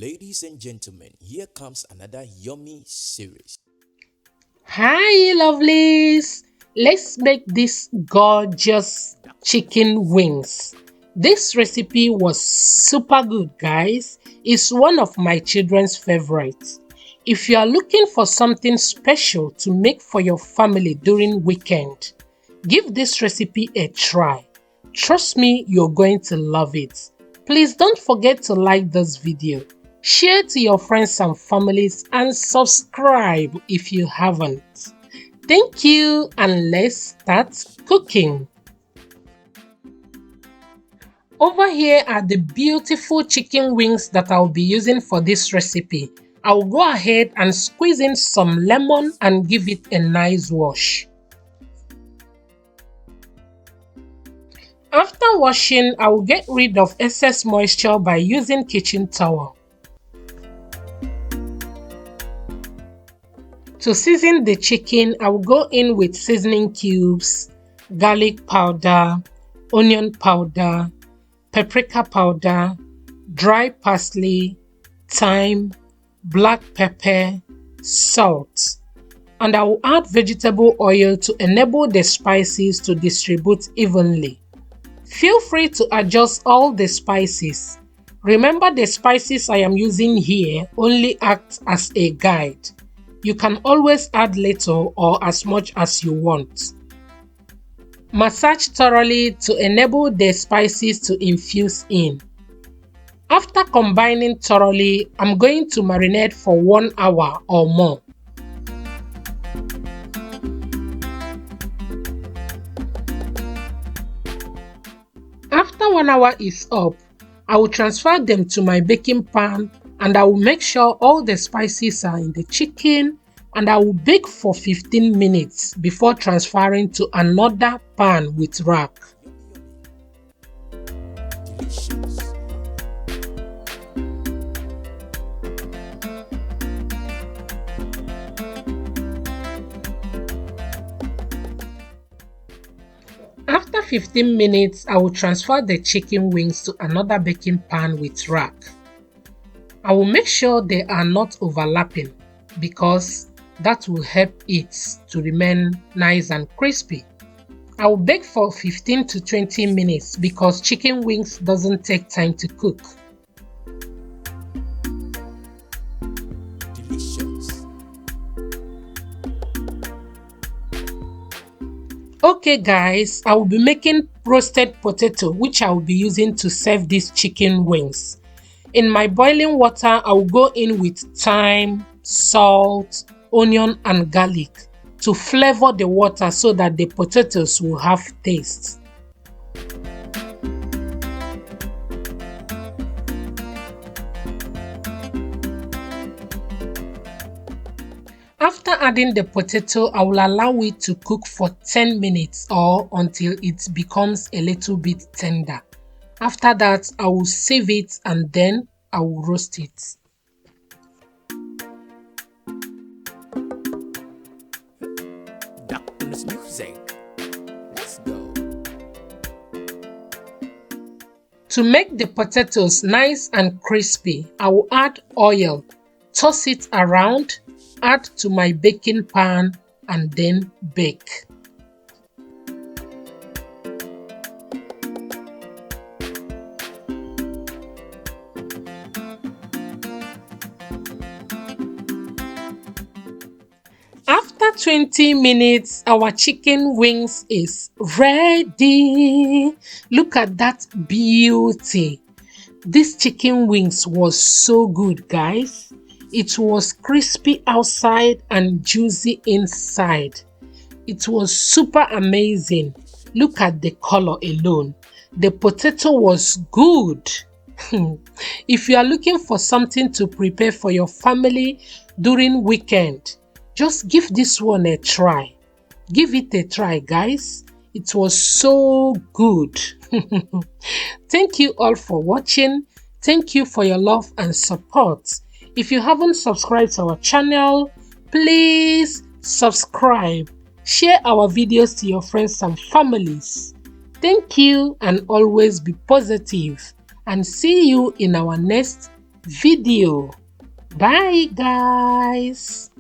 Ladies and gentlemen, here comes another yummy series. Hi, lovelies! Let's make this gorgeous chicken wings. This recipe was super good, guys. It's one of my children's favorites. If you are looking for something special to make for your family during weekend, give this recipe a try. Trust me, you're going to love it. Please don't forget to like this video, share to your friends and families, and subscribe if you haven't. Thank you, and let's start cooking. Over here are the beautiful chicken wings that I'll be using for this recipe. I'll go ahead and squeeze in some lemon and give it a nice wash. After washing, I will get rid of excess moisture by using kitchen towel. To season the chicken, I will go in with seasoning cubes, garlic powder, onion powder, paprika powder, dry parsley, thyme, black pepper, salt, and I will add vegetable oil to enable the spices to distribute evenly. Feel free to adjust all the spices. Remember, the spices I am using here only act as a guide. You can always add little or as much as you want. Massage thoroughly to enable the spices to infuse in. After combining thoroughly, I'm going to marinate for 1 hour or more. After 1 hour is up, I will transfer them to my baking pan and I will make sure all the spices are in the chicken, and I will bake for 15 minutes before transferring to another pan with rack. Delicious. After 15 minutes, I will transfer the chicken wings to another baking pan with rack. I will make sure they are not overlapping because that will help it to remain nice and crispy. I will bake for 15 to 20 minutes because chicken wings doesn't take time to cook. Delicious. Okay guys, I will be making roasted potato which I will be using to serve these chicken wings. In my boiling water, I will go in with thyme, salt, onion and garlic to flavor the water so that the potatoes will have taste. After adding the potato, I will allow it to cook for 10 minutes or until it becomes a little bit tender. After that, I will save it and then I will roast it. Doctor's music. Let's go. To make the potatoes nice and crispy, I will add oil, toss it around, add to my baking pan and then bake. After 20 minutes, our chicken wings is ready. Look at that beauty. This chicken wings was so good, guys. It was crispy outside and juicy inside. It was super amazing. Look at the color alone. The potato was good. If you are looking for something to prepare for your family during weekend, just give this one a try. Give it a try, guys. It was so good. Thank you all for watching. Thank you for your love and support. If you haven't subscribed to our channel, please subscribe. Share our videos to your friends and families. Thank you and always be positive. And see you in our next video. Bye, guys.